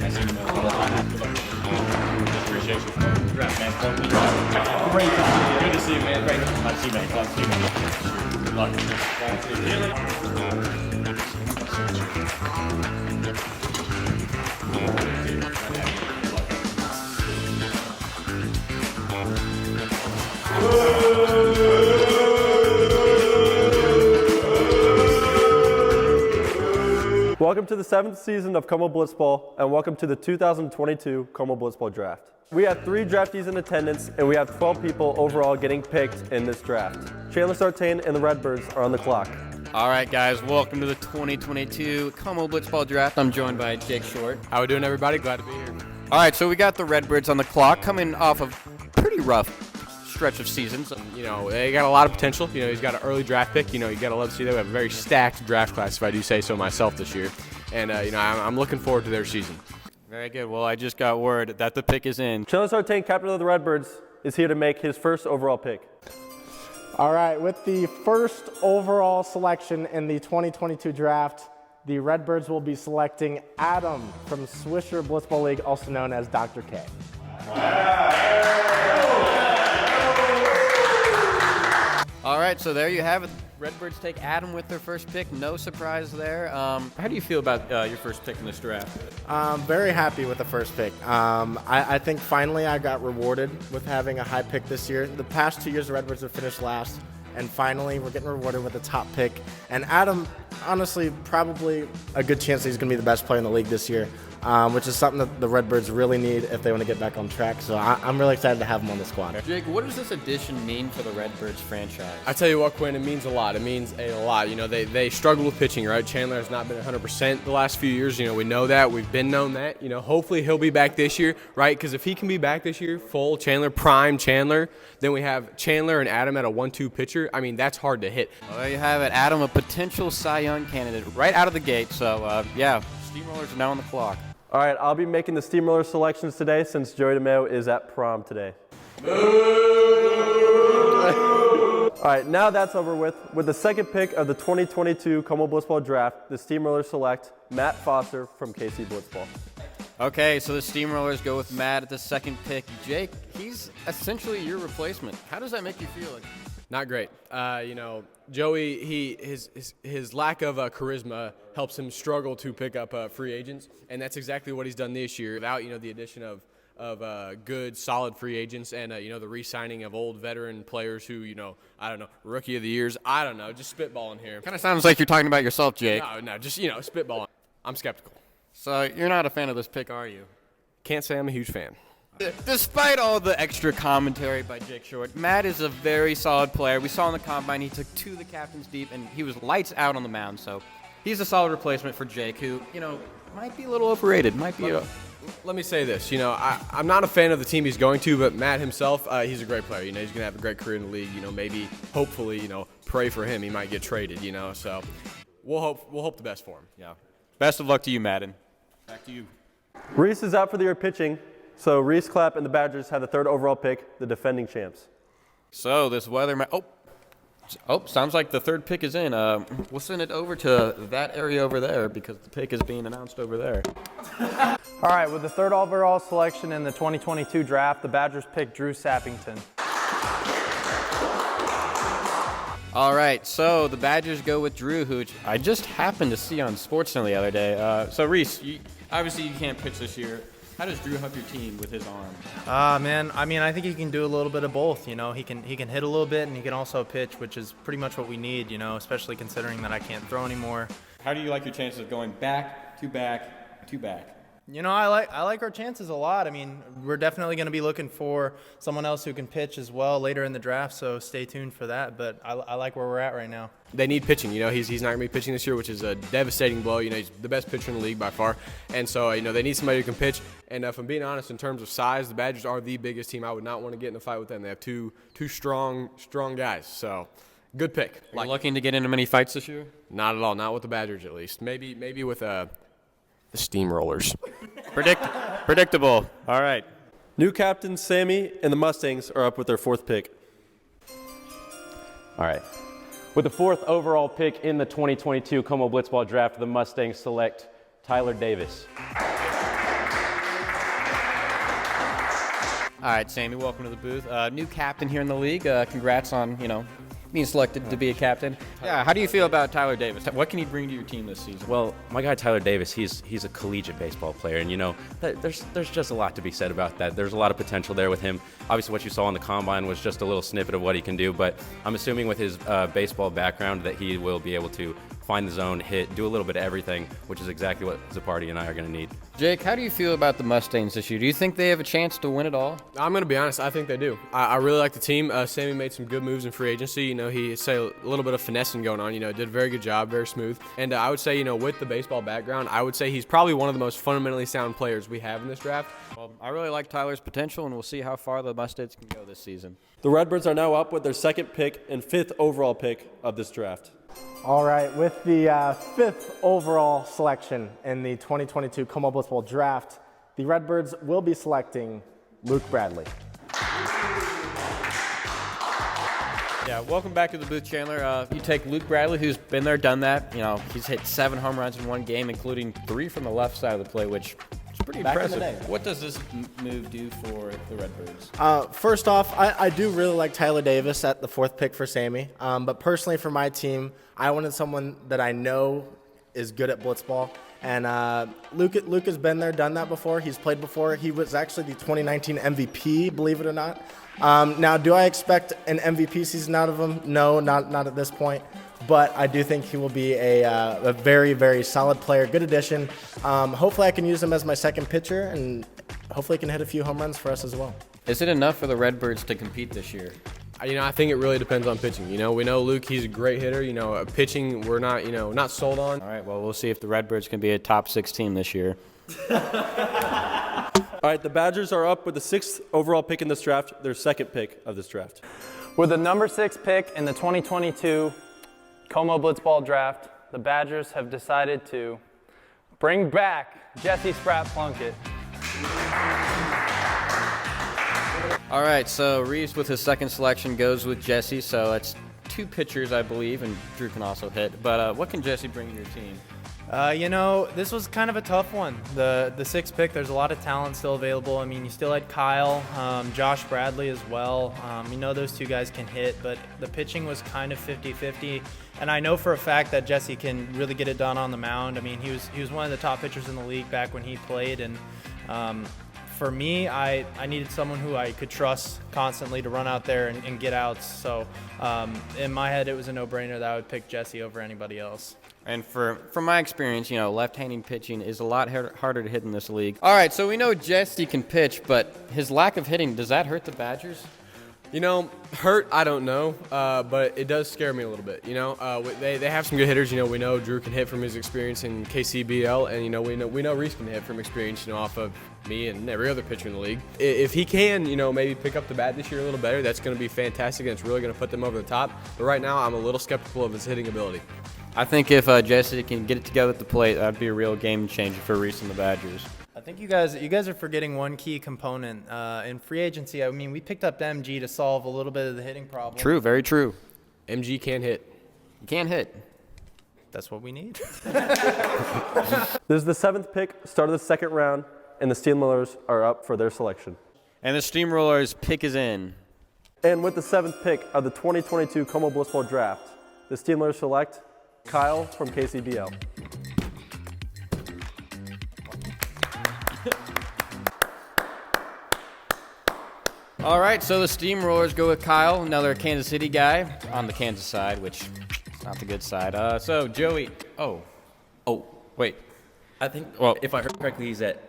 I see him all the time. Just appreciate you for the draft, man. Great to see you. Good to see you, man. Great. Glad to see you, man. Glad to see you, man. Good luck. Glad to see you. Welcome to the 7th season of Como Blitzball, and welcome to the 2022 Como Blitzball Draft. We have 3 draftees in attendance, and we have 12 people overall getting picked in this draft. Chandler Sartain and the Redbirds are on the clock. All right, guys, welcome to the 2022 Como Blitzball Draft. I'm joined by Jake Short. How we doing, everybody? Glad to be here. All right, so we got the Redbirds on the clock, coming off of pretty rough stretch of seasons. You know, they got a lot of potential. You know, he's got an early draft pick. You know, you got to love to see that. We have a very stacked draft class, if I do say so myself, this year. And, you know, I'm looking forward to their season. Very good. Well, I just got word that the pick is in. Chandler Sartain, captain of the Redbirds, is here to make his first overall pick. All right, with the first overall selection in the 2022 draft, the Redbirds will be selecting Adam from Swisher Blitzball League, also known as Dr. K. All right, so there you have it. Redbirds take Adam with their first pick. No surprise there. How do you feel about your first pick in this draft? Very happy with the first pick. I think finally I got rewarded with having a high pick this year. The past 2 years, the Redbirds have finished last, and finally we're getting rewarded with a top pick. And Adam, honestly, probably a good chance that he's going to be the best player in the league this year, which is something that the Redbirds really need if they want to get back on track. So I'm really excited to have him on the squad. Jake, what does this addition mean for the Redbirds franchise? I tell you what, Quinn, it means a lot. It means a lot. You know, they struggle with pitching, right? Chandler has not been 100% the last few years. You know, we know that. We've been known that. You know, hopefully he'll be back this year, right? Because if he can be back this year, full Chandler, prime Chandler, then we have Chandler and Adam at a 1-2 pitcher. I mean, that's hard to hit. Well, there you have it. Adam, a potential Cy Young candidate right out of the gate. So, yeah, Steamrollers are now on the clock. All right, I'll be making the Steamroller selections today since Joey DeMeo is at prom today. All right, now that's over with. With the second pick of the 2022 Como Blitzball Draft, the Steamrollers select Matt Foster from KC Blitzball. Okay, so the Steamrollers go with Matt at the second pick. Jake, he's essentially your replacement. How does that make you feel? Not great. You know, Joey, his lack of charisma helps him struggle to pick up free agents, and that's exactly what he's done this year. Without, you know, the addition of good, solid free agents and, you know, the re-signing of old veteran players who, you know, I don't know, rookie of the years. I don't know, just spitballing here. Kind of sounds like you're talking about yourself, Jake. No, just, you know, spitballing. I'm skeptical. So you're not a fan of this pick, are you? Can't say I'm a huge fan. Despite all the extra commentary by Jake Short, Matt is a very solid player. We saw in the combine he took 2 of the captains deep, and he was lights out on the mound. So he's a solid replacement for Jake, who, you know, might be a little overrated. Let me say this. You know, I'm not a fan of the team he's going to, but Matt himself, he's a great player. You know, he's going to have a great career in the league. You know, maybe, hopefully, you know, pray for him. He might get traded, you know. So we'll hope the best for him. Yeah. Best of luck to you, Madden. Back to you. Reese is out for the year pitching, so Reese Clapp and the Badgers have the 3rd overall pick, the defending champs. So this weather, sounds like the 3rd pick is in. We'll send it over to that area over there because the pick is being announced over there. All right, with the 3rd overall selection in the 2022 draft, the Badgers pick Drew Sappington. All right, so the Badgers go with Drew, who I just happened to see on SportsCenter the other day. So Reese, obviously you can't pitch this year. How does Drew help your team with his arm? Man, I mean, I think he can do a little bit of both. You know, he can hit a little bit and he can also pitch, which is pretty much what we need. You know, especially considering that I can't throw anymore. How do you like your chances of going back to back to back? You know, I like our chances a lot. I mean, we're definitely going to be looking for someone else who can pitch as well later in the draft, so stay tuned for that. But I like where we're at right now. They need pitching. You know, he's not going to be pitching this year, which is a devastating blow. You know, he's the best pitcher in the league by far. And so, you know, they need somebody who can pitch. And if I'm being honest, in terms of size, the Badgers are the biggest team. I would not want to get in a fight with them. They have two strong guys. So, good pick. Are you looking to get into many fights this year? Not at all. Not with the Badgers, at least. Maybe with the Steamrollers. Predictable. All right. New captains Sammy and the Mustangs are up with their 4th pick. All right. With the 4th overall pick in the 2022 Como Blitzball Draft, the Mustangs select Tyler Davis. All right, Sammy, welcome to the booth. New captain here in the league. Congrats on, being selected to be a captain. Yeah, how do you feel about Tyler Davis? What can he bring to your team this season? Well, my guy Tyler Davis, he's a collegiate baseball player, and there's just a lot to be said about that. There's a lot of potential there with him. Obviously, what you saw on the combine was just a little snippet of what he can do, but I'm assuming with his baseball background that he will be able to find the zone, hit, do a little bit of everything, which is exactly what Zappardi and I are going to need. Jake, how do you feel about the Mustangs this year? Do you think they have a chance to win it all? I'm going to be honest, I think they do. I really like the team. Sammy made some good moves in free agency. He had a little bit of finessing going on. Did a very good job, very smooth. And I would say, with the baseball background, I would say he's probably one of the most fundamentally sound players we have in this draft. Well, I really like Tyler's potential, and we'll see how far the Mustangs can go this season. The Redbirds are now up with their second pick and 5th overall pick of this draft. All right, with the 5th overall selection in the 2022 Como Blitzball draft, the Redbirds will be selecting Luke Bradley. Yeah, welcome back to the booth, Chandler. You take Luke Bradley, who's been there, done that. He's hit 7 home runs in one game, including 3 from the left side of the plate, which is pretty impressive. What does this move do for the Redbirds? First off, I do really like Tyler Davis at the 4th pick for Sammy. But personally for my team, I wanted someone that I know is good at blitzball. And Luke has been there, done that before. He's played before. He was actually the 2019 MVP, believe it or not. Now, do I expect an MVP season out of him? No, not at this point. But I do think he will be a very, very solid player, good addition. Hopefully I can use him as my second pitcher, and hopefully he can hit a few home runs for us as well. Is it enough for the Redbirds to compete this year? I think it really depends on pitching. We know Luke, he's a great hitter. Pitching, we're not, not sold on. All right, well, we'll see if the Redbirds can be a top 6 team this year. All right, the Badgers are up with the 6th overall pick in this draft, their second pick of this draft. With the number 6 pick in the 2022 Como Blitzball draft, the Badgers have decided to bring back Jesse Spratt-Plunkett. All right, so Reeves with his second selection goes with Jesse, so that's 2 pitchers, I believe, and Drew can also hit. But what can Jesse bring to your team? This was kind of a tough one. The 6th pick, there's a lot of talent still available. You still had Kyle, Josh Bradley as well. Those 2 guys can hit, but the pitching was kind of 50-50. And I know for a fact that Jesse can really get it done on the mound. He was one of the top pitchers in the league back when he played, and for me, I needed someone who I could trust constantly to run out there and get outs. So in my head, it was a no-brainer that I would pick Jesse over anybody else. And from my experience, left-handed pitching is a lot harder to hit in this league. All right, so we know Jesse can pitch, but his lack of hitting, does that hurt the Badgers? Hurt, I don't know, but it does scare me a little bit. They have some good hitters. We know Drew can hit from his experience in KCBL, and we know Reese can hit from experience, off of me and every other pitcher in the league. If he can, maybe pick up the bat this year a little better, that's going to be fantastic, and it's really going to put them over the top. But right now, I'm a little skeptical of his hitting ability. I think if Jesse can get it together at the plate, that'd be a real game changer for Reese and the Badgers. I think you guys are forgetting one key component. In free agency, we picked up MG to solve a little bit of the hitting problem. True, very true. MG can't hit. You can't hit. That's what we need. This is the 7th pick, start of the 2nd round, and the Steamrollers are up for their selection. And the Steamrollers pick is in. And with the 7th pick of the 2022 Como Blitzball draft, the Steamrollers select Kyle from KCBL. All right, so the Steamrollers go with Kyle, another Kansas City guy on the Kansas side, which is not the good side. So Joey, wait. I think, Well- if I heard correctly, he's at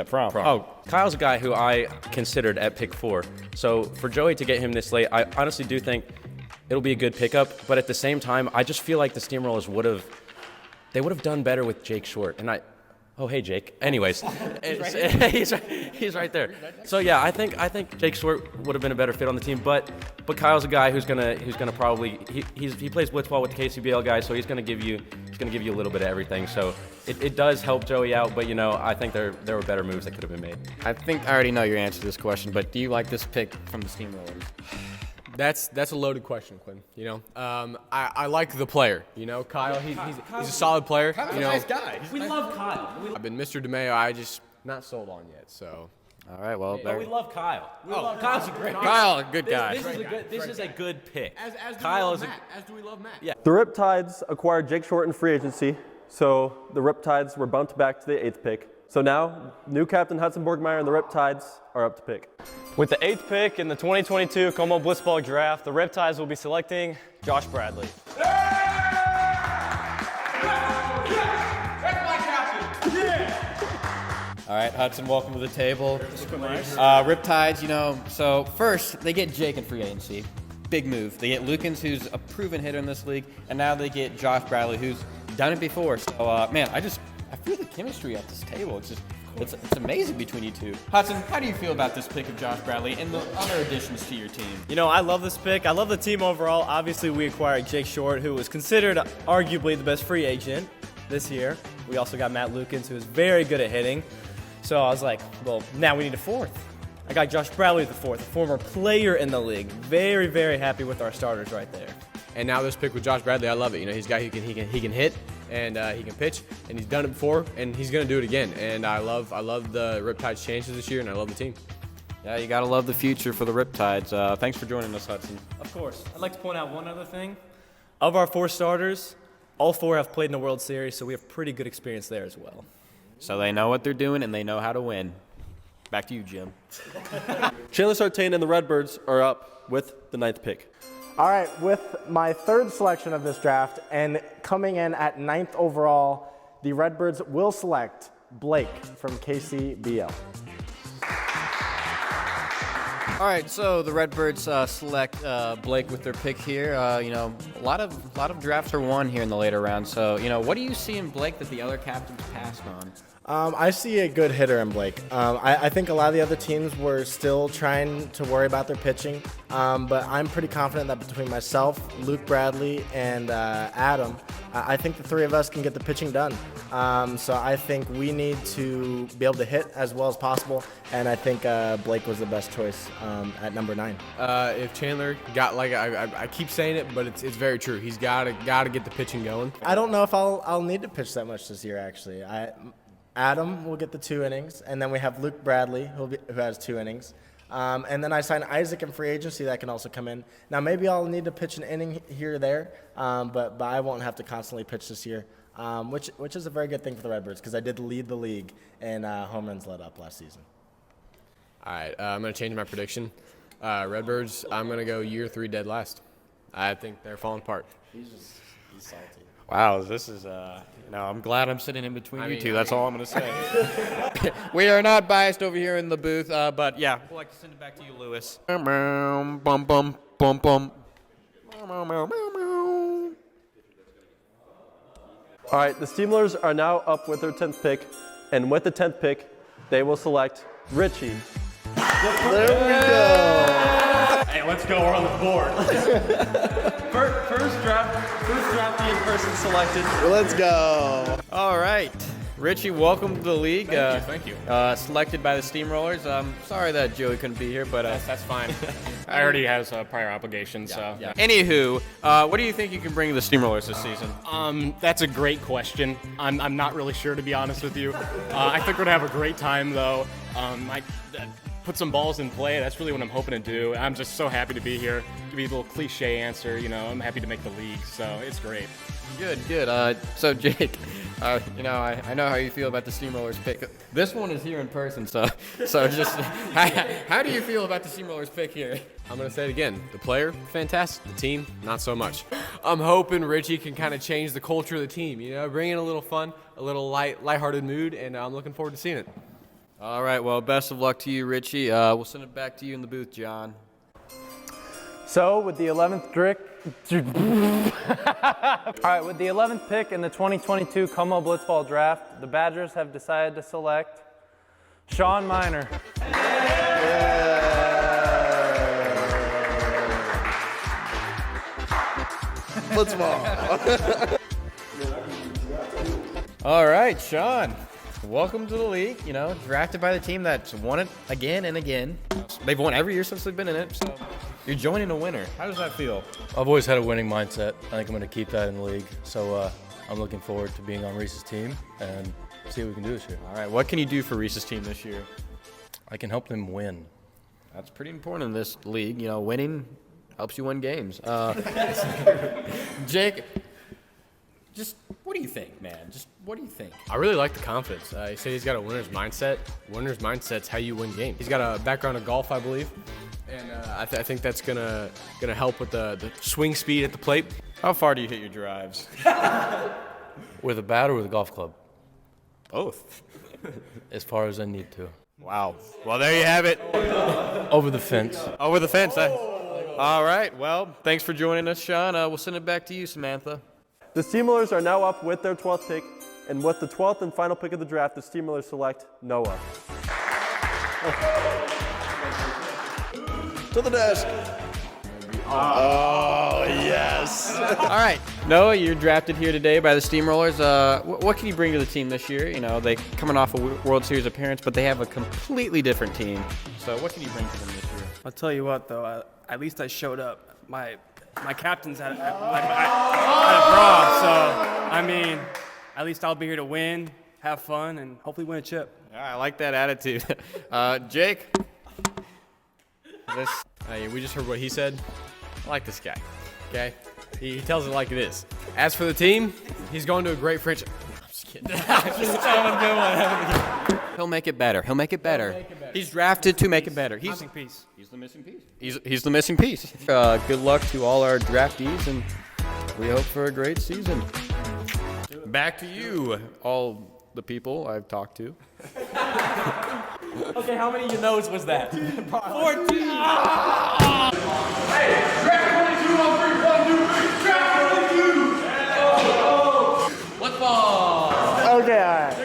prom. Oh, Kyle's a guy who I considered at pick 4. So for Joey to get him this late, I honestly do think it'll be a good pickup. But at the same time, I just feel like the Steamrollers would have done better with Jake Short. And oh, hey, Jake. Anyways, he's right there. So yeah, I think Jake Short would have been a better fit on the team. But Kyle's a guy who's gonna probably he plays blitzball with the KCBL guys, so he's gonna give you a little bit of everything. So it does help Joey out. But I think there were better moves that could have been made. I think I already know your answer to this question, but do you like this pick from the Steamrollers? That's a loaded question, Quinn. I like the player. Kyle, he's a solid player. Kyle's a nice guy. We love Kyle. I've been Mr. DeMeo. I just not sold on yet. So All right, well, But we love Kyle. Kyle's a great Kyle, a good guy. This is a good pick. As do Kyle we is love a Matt. As do we love Matt. Yeah. The Riptides acquired Jake Short in free agency, so the Riptides were bumped back to the 8th pick. So now, new captain Hudson Borgmeyer and the Riptides are up to pick. With the 8th pick in the 2022 Como Blitzball draft, the Riptides will be selecting Josh Bradley. All right, Hudson, welcome to the table. Riptides, you know, so first they get Jake in free agency. Big move. They get Lukens, who's a proven hitter in this league, and now they get Josh Bradley, who's done it before. So, man, I feel the chemistry at this table. It's amazing between you two. Hudson, how do you feel about this pick of Josh Bradley and the other additions to your team? You know, I love this pick. I love the team overall. Obviously, we acquired Jake Short, who was considered arguably the best free agent this year. We also got Matt Lukens, who is very good at hitting. So I was like, well, now we need a 4th. I got Josh Bradley with the 4th, a former player in the league. Very, very happy with our starters right there. And now this pick with Josh Bradley, I love it. You know, he's a guy who can hit and he can pitch, and he's done it before, and he's gonna do it again. And I love the Riptides chances this year, and I love the team. Yeah, you gotta love the future for the Riptides. Thanks for joining us, Hudson. Of course. I'd like to point out one other thing. Of our 4 starters, all 4 have played in the World Series, so we have pretty good experience there as well. So they know what they're doing and they know how to win. Back to you, Jim. Chandler Sartain and the Redbirds are up with the 9th pick. All right, with my 3rd selection of this draft and coming in at 9th overall, the Redbirds will select Blake from KCBL. All right, so the Redbirds select Blake with their pick here. You know, a lot of drafts are won here in the later rounds. So, you know, what do you see in Blake that the other captains passed on? I see a good hitter in Blake. I think a lot of the other teams were still trying to worry about their pitching, but I'm pretty confident that between myself, Luke Bradley, and Adam, I think the 3 of us can get the pitching done. So I think we need to be able to hit as well as possible, and I think Blake was the best choice at number 9. If Chandler got, like, I keep saying it, but it's very true. He's got to get the pitching going. I don't know if I'll need to pitch that much this year, actually. Adam will get the 2 innings, and then we have Luke Bradley, who has 2 innings. And then I signed Isaac in free agency that can also come in. Now, maybe I'll need to pitch an inning here or there, but I won't have to constantly pitch this year, which is a very good thing for the Redbirds because I did lead the league in home runs let up last season. All right, I'm going to change my prediction. Redbirds, I'm going to go year 3 dead last. I think they're falling apart. He's salty. Wow, this is, I'm glad I'm sitting in between you two. That's all I'm going to say. We are not biased over here in the booth, but yeah. We'd like to send it back to you, Lewis. All right, the Steamrollers are now up with their 10th pick, and with the 10th pick, they will select Richie. There we go. Hey, let's go. We're on the board. First draftee in person selected. Let's go. All right. Richie, welcome to the league. Thank you. Selected by the Steamrollers. Sorry that Joey couldn't be here, but That's fine. I already has prior obligations, so. yeah. Anywho, what do you think you can bring to the Steamrollers this season? That's a great question. I'm not really sure, to be honest with you. I think we're gonna have a great time, though. Put some balls in play. That's really what I'm hoping to do. I'm just so happy to be here. To be a little cliche answer, I'm happy to make the league, so it's great. Good. So Jake, I know how you feel about the Steamrollers pick. This one is here in person, so just how do you feel about the Steamrollers pick here? I'm going to say it again. The player, fantastic. The team, not so much. I'm hoping Richie can kind of change the culture of the team, bring in a little fun, a little lighthearted mood, and I'm looking forward to seeing it. All right, well, best of luck to you, Richie. We'll send it back to you in the booth, John. So with the 11th with the 11th pick in the 2022 Como Blitzball draft, the Badgers have decided to select Sean Miner. Blitzball. All right, Sean. Welcome to the league. Drafted by the team that's won it again and again. They've won every year since they've been in it, so you're joining a winner. How does that feel? I've always had a winning mindset. I think I'm going to keep that in the league. So I'm looking forward to being on Reese's team and see what we can do this year. All right, what can you do for Reese's team this year? I can help them win. That's pretty important in this league. You know, winning helps you win games. Jake, just what do you think, man? Just what do you think? I really like the confidence. He said he's got a winner's mindset. Winner's mindset's how you win games. He's got a background in golf, I believe, and I think that's gonna help with the swing speed at the plate. How far do you hit your drives? With a bat or with a golf club? Both. As far as I need to. Wow. Well, there you have it. Over the fence. Over the fence. All right. Well, thanks for joining us, Sean. We'll send it back to you, Samantha. The Steamrollers are now up with their 12th pick, and with the 12th and final pick of the draft, the Steamrollers select Noah. To the desk. Oh, yes. All right. Noah, you're drafted here today by the Steamrollers. What can you bring to the team this year? You know, they coming off a World Series appearance, but they have a completely different team. So what can you bring to them this year? I'll tell you what, though. At least I showed up. My captain's had a bra, so, I mean, at least I'll be here to win, have fun, and hopefully win a chip. I like that attitude. Jake? We just heard what he said. I like this guy, okay? He tells it like it is. As for the team, he's going to a great franchise. I'm just kidding. He'll make it better. He'll make it better. He's drafted to make it better. He's Missing piece. He's the missing piece. He's the missing piece. Good luck to all our draftees, and we hope for a great season. Back to you, all the people I've talked to. Okay, how many of your no's was that? 14! Hey, draft 22 on 3, 1, 2, 3, draft 22! Blitzball! Okay, all right.